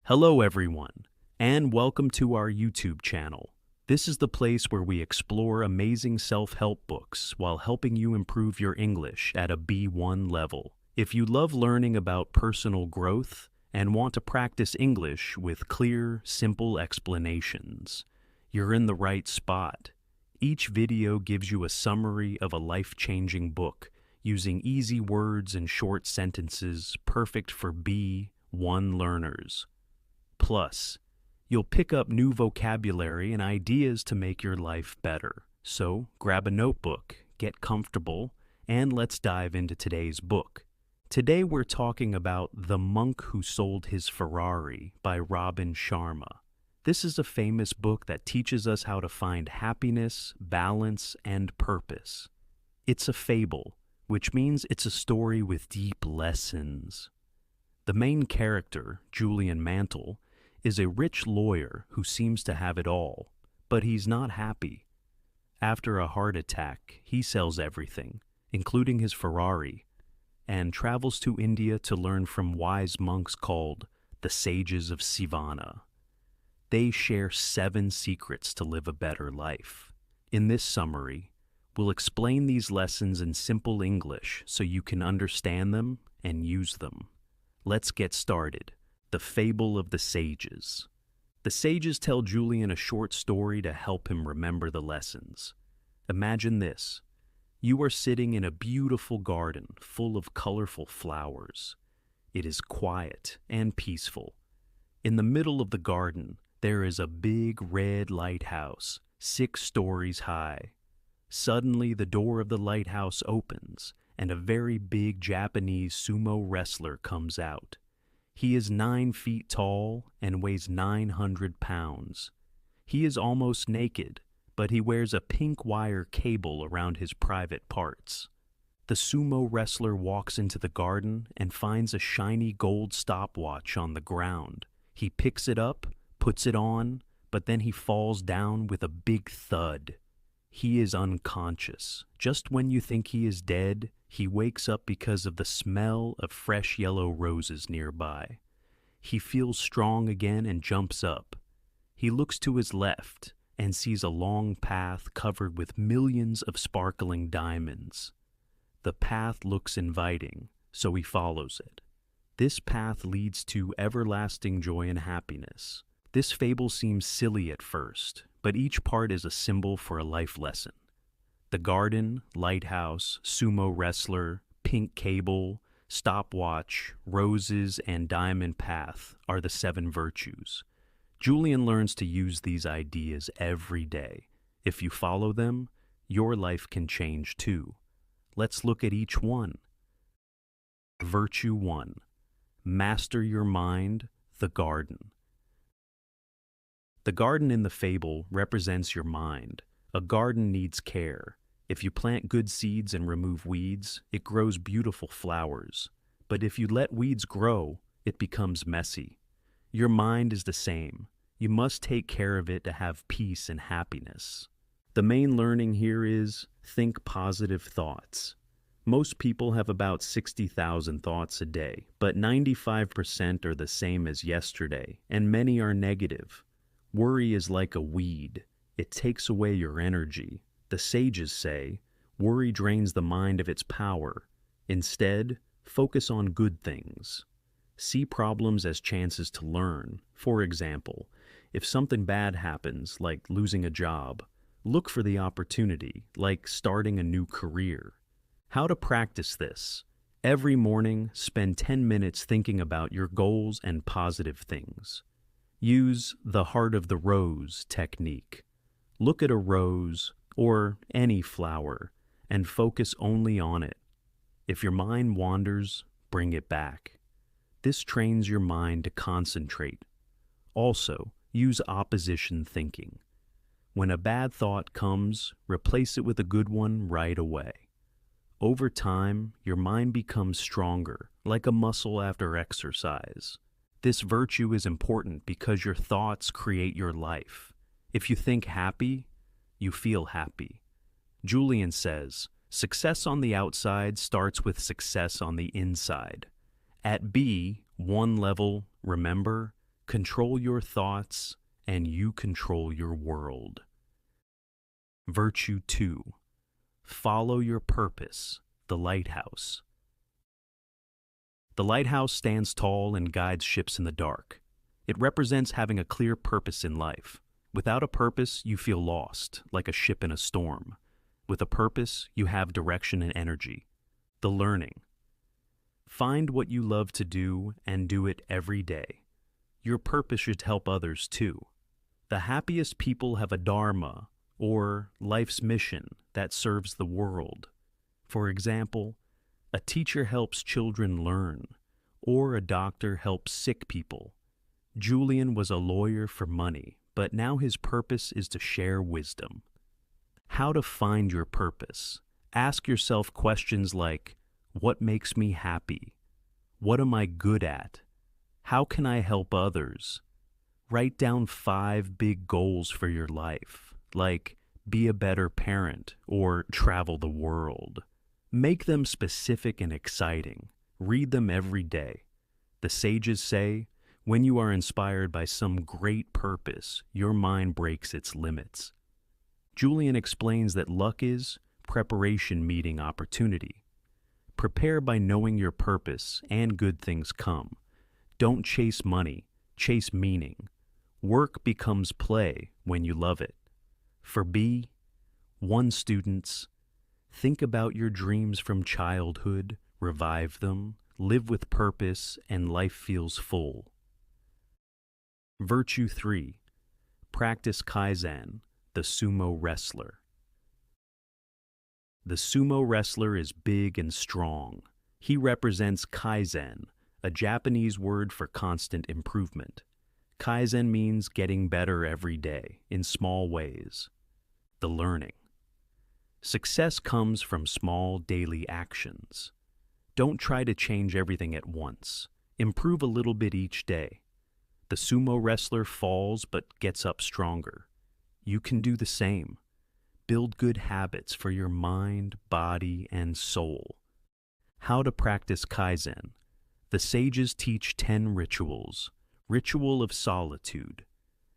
Hello everyone, and welcome to our YouTube channel. This is the place where we explore amazing self-help books while helping you improve your English at a B1 level. If you love learning about personal growth and want to practice English with clear, simple explanations, you're in the right spot. Each video gives you a summary of a life-changing book using easy words and short sentences perfect for B1 learners. Plus, you'll pick up new vocabulary and ideas to make your life better. So, grab a notebook, get comfortable, and let's dive into today's book. Today we're talking about The Monk Who Sold His Ferrari by Sharma. This is a famous book that teaches us how to find happiness, balance, and purpose. It's a fable, which means it's a story with deep lessons. The main character, Julian Mantle, is a rich lawyer who seems to have it all, but he's not happy. After a heart attack, he sells everything, including his Ferrari, and travels to India to learn from wise monks called the Sages of Sivana. They share 7 secrets to live a better life. In this summary, we'll explain these lessons in simple English so you can understand them and use them. Let's get started. The Fable of the Sages. The sages tell Julian a short story to help him remember the lessons. Imagine this. You are sitting in a beautiful garden full of colorful flowers. It is quiet and peaceful. In the middle of the garden, there is a big red lighthouse, 6 stories high. Suddenly, the door of the lighthouse opens, and a very big Japanese sumo wrestler comes out. He is 9 feet tall and weighs 900 pounds. He is almost naked, but he wears a pink wire cable around his private parts. The sumo wrestler walks into the garden and finds a shiny gold stopwatch on the ground. He picks it up, puts it on, but then he falls down with a big thud. He is unconscious. Just when you think he is dead, he wakes up because of the smell of fresh yellow roses nearby. He feels strong again and jumps up. He looks to his left and sees a long path covered with millions of sparkling diamonds. The path looks inviting, so he follows it. This path leads to everlasting joy and happiness. This fable seems silly at first, but each part is a symbol for a life lesson. The garden, lighthouse, sumo wrestler, pink cable, stopwatch, roses, and diamond path are the 7 virtues. Julian learns to use these ideas every day. If you follow them, your life can change too. Let's look at each one. Virtue 1. Master your mind, the garden. The garden in the fable represents your mind. A garden needs care. If you plant good seeds and remove weeds, it grows beautiful flowers. But if you let weeds grow, it becomes messy. Your mind is the same. You must take care of it to have peace and happiness. The main learning here is think positive thoughts. Most people have about 60,000 thoughts a day, but 95% are the same as yesterday, and many are negative. Worry is like a weed. It takes away your energy. The sages say, worry drains the mind of its power. Instead, focus on good things. See problems as chances to learn. For example, if something bad happens, like losing a job, look for the opportunity, like starting a new career. How to practice this? Every morning, spend 10 minutes thinking about your goals and positive things. Use the heart of the rose technique. Look at a rose, or any flower, and focus only on it. If your mind wanders, bring it back. This trains your mind to concentrate. Also, use opposition thinking. When a bad thought comes, replace it with a good one right away. Over time, your mind becomes stronger, like a muscle after exercise. This virtue is important because your thoughts create your life. If you think happy, you feel happy. Julian says, success on the outside starts with success on the inside. At B1 level, remember, Control your thoughts, and you control your world. Virtue 2. Follow your purpose, the lighthouse. The lighthouse stands tall and guides ships in the dark. It represents having a clear purpose in life. Without a purpose, you feel lost, like a ship in a storm. With a purpose, you have direction and energy. The learning. Find what you love to do and do it every day. Your purpose should help others too. The happiest people have a dharma, or life's mission, that serves the world. For example, a teacher helps children learn, or a doctor helps sick people. Julian was a lawyer for money, but now his purpose is to share wisdom. How to find your purpose. Ask yourself questions like, what makes me happy? What am I good at? How can I help others? Write down 5 big goals for your life, like be a better parent or travel the world. Make them specific and exciting. Read them every day. The sages say, when you are inspired by some great purpose, your mind breaks its limits. Julian explains that luck is preparation meeting opportunity. Prepare by knowing your purpose and good things come. Don't chase money, chase meaning. Work becomes play when you love it. For B1 students, think about your dreams from childhood, revive them, live with purpose, and life feels full. Virtue 3. Practice Kaizen, the sumo wrestler. The sumo wrestler is big and strong. He represents Kaizen, a Japanese word for constant improvement. Kaizen means getting better every day, in small ways. The learning. Success comes from small daily actions. Don't try to change everything at once. Improve a little bit each day. The sumo wrestler falls but gets up stronger. You can do the same. Build good habits for your mind, body, and soul. How to practice Kaizen. The sages teach 10 rituals. Ritual of solitude.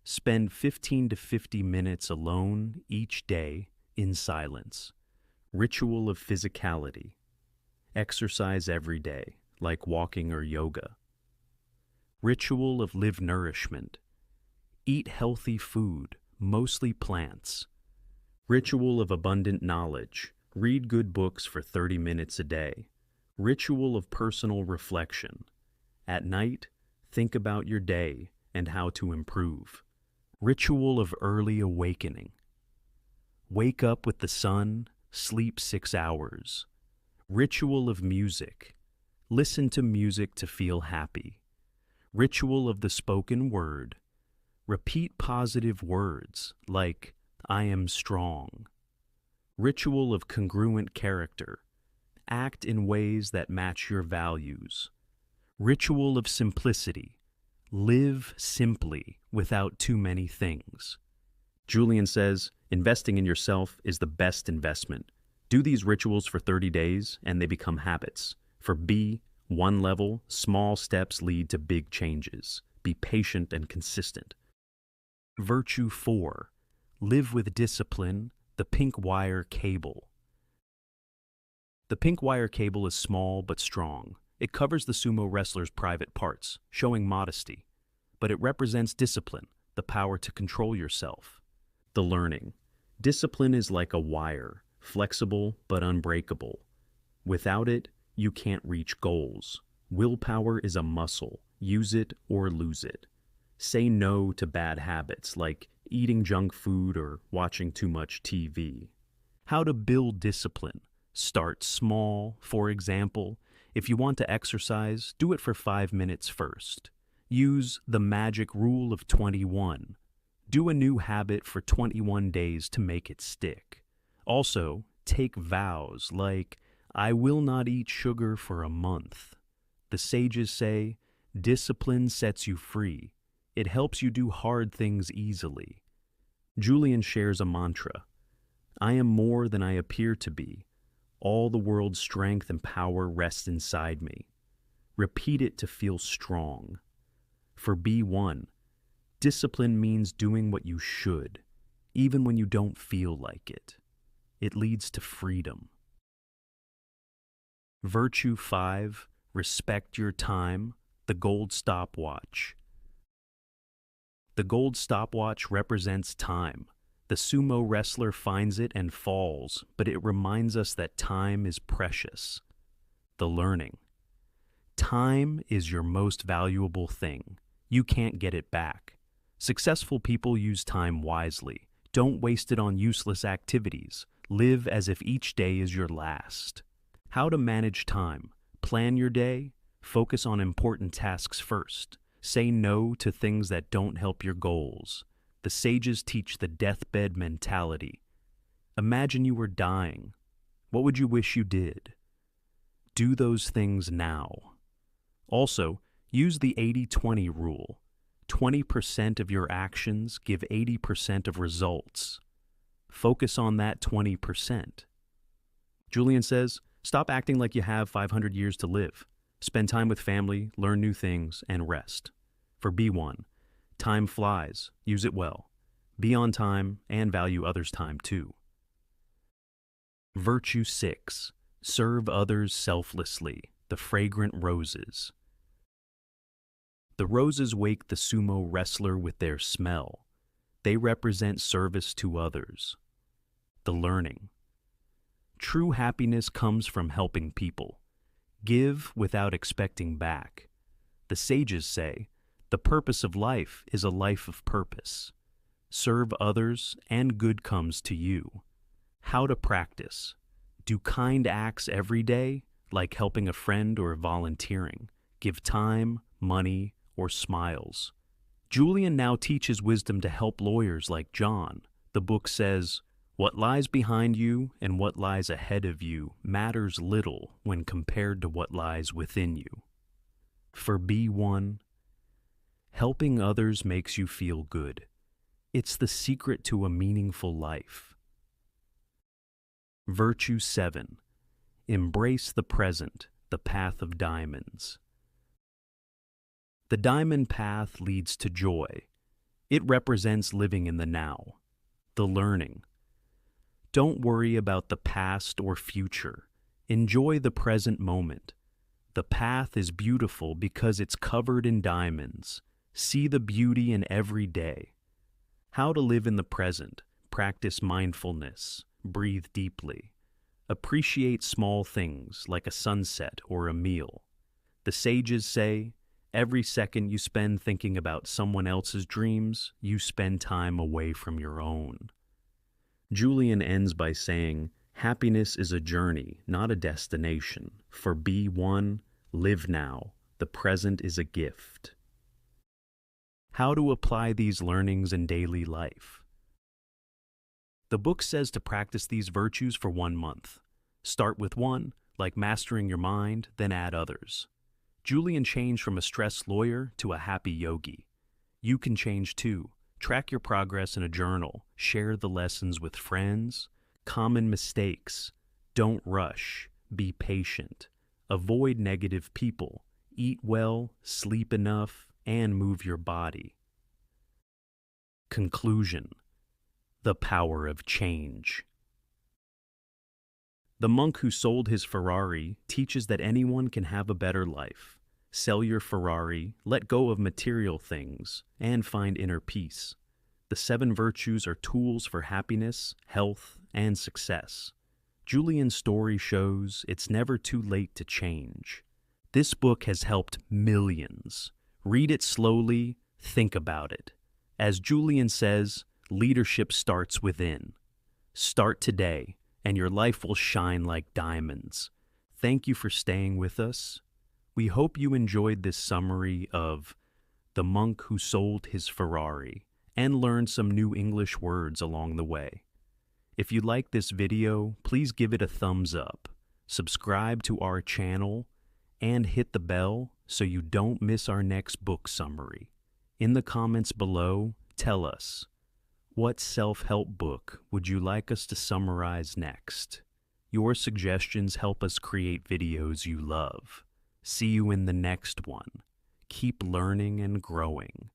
Spend 15 to 50 minutes alone each day in silence. Ritual of physicality. Exercise every day, like walking or yoga. Ritual of live nourishment. Eat healthy food, mostly plants. Ritual of abundant knowledge. Read good books for 30 minutes a day. Ritual of personal reflection. At night, think about your day and how to improve. Ritual of early awakening. Wake up with the sun, sleep 6 hours. Ritual of music. Listen to music to feel happy. Ritual of the spoken word. Repeat positive words like, I am strong. Ritual of congruent character. Act in ways that match your values. Ritual of simplicity. Live simply without too many things. Julian says, investing in yourself is the best investment. Do these rituals for 30 days and they become habits. For B1 level, small steps lead to big changes. Be patient and consistent. Virtue 4. Live with discipline, the pink wire cable. The pink wire cable is small but strong. It covers the sumo wrestler's private parts, showing modesty. But it represents discipline, the power to control yourself. The learning. Discipline is like a wire, flexible but unbreakable. Without it, you can't reach goals. Willpower is a muscle. Use it or lose it. Say no to bad habits like eating junk food or watching too much TV. How to build discipline. Start small. For example, if you want to exercise, do it for 5 minutes first. Use the magic rule of 21. Do a new habit for 21 days to make it stick. Also, take vows like, I will not eat sugar for a month. The sages say, discipline sets you free. It helps you do hard things easily. Julian shares a mantra. I am more than I appear to be. All the world's strength and power rests inside me. Repeat it to feel strong. For B1, discipline means doing what you should, even when you don't feel like it. It leads to freedom. Virtue 5, respect your time, the gold stopwatch. The gold stopwatch represents time. The sumo wrestler finds it and falls, but it reminds us that time is precious. The learning. Time is your most valuable thing. You can't get it back. Successful people use time wisely. Don't waste it on useless activities. Live as if each day is your last. How to manage time. Plan your day. Focus on important tasks first. Say no to things that don't help your goals. The sages teach the deathbed mentality. Imagine you were dying. What would you wish you did? Do those things now. Also, use the 80-20 rule. 20% of your actions give 80% of results. Focus on that 20%. Julian says, stop acting like you have 500 years to live. Spend time with family, learn new things, and rest. For B1, time flies, use it well. Be on time and value others' time too. Virtue 6, serve others selflessly, the fragrant roses. The roses wake the sumo wrestler with their smell. They represent service to others. The learning. True happiness comes from helping people. Give without expecting back. The sages say, the purpose of life is a life of purpose. Serve others and good comes to you. How to practice. Do kind acts every day, like helping a friend or volunteering. Give time, money, or smiles. Julian now teaches wisdom to help lawyers like John. The book says, what lies behind you and what lies ahead of you matters little when compared to what lies within you. For B1, helping others makes you feel good. It's the secret to a meaningful life. Virtue 7, embrace the present, the path of diamonds. The diamond path leads to joy. It represents living in the now. The learning. Don't worry about the past or future. Enjoy the present moment. The path is beautiful because it's covered in diamonds. See the beauty in every day. How to live in the present. Practice mindfulness. Breathe deeply. Appreciate small things like a sunset or a meal. The sages say, every second you spend thinking about someone else's dreams, you spend time away from your own. Julian ends by saying, happiness is a journey, not a destination. For B1, live now. The present is a gift. How to apply these learnings in daily life. The book says to practice these virtues for 1 month. Start with one, like mastering your mind, then add others. Julian changed from a stressed lawyer to a happy yogi. You can change too. Track your progress in a journal. Share the lessons with friends. Common mistakes. Don't rush. Be patient. Avoid negative people. Eat well, sleep enough, and move your body. Conclusion. The power of change. The monk who sold his Ferrari teaches that anyone can have a better life. Sell your Ferrari, let go of material things, and find inner peace. The 7 virtues are tools for happiness, health, and success. Julian's story shows it's never too late to change. This book has helped millions. Read it slowly, think about it. As Julian says, leadership starts within. Start today, and your life will shine like diamonds. Thank you for staying with us. We hope you enjoyed this summary of The Monk Who Sold His Ferrari and learned some new English words along the way. If you like this video, please give it a thumbs up, subscribe to our channel, and hit the bell so you don't miss our next book summary. In the comments below, tell us, what self-help book would you like us to summarize next? Your suggestions help us create videos you love. See you in the next one. Keep learning and growing.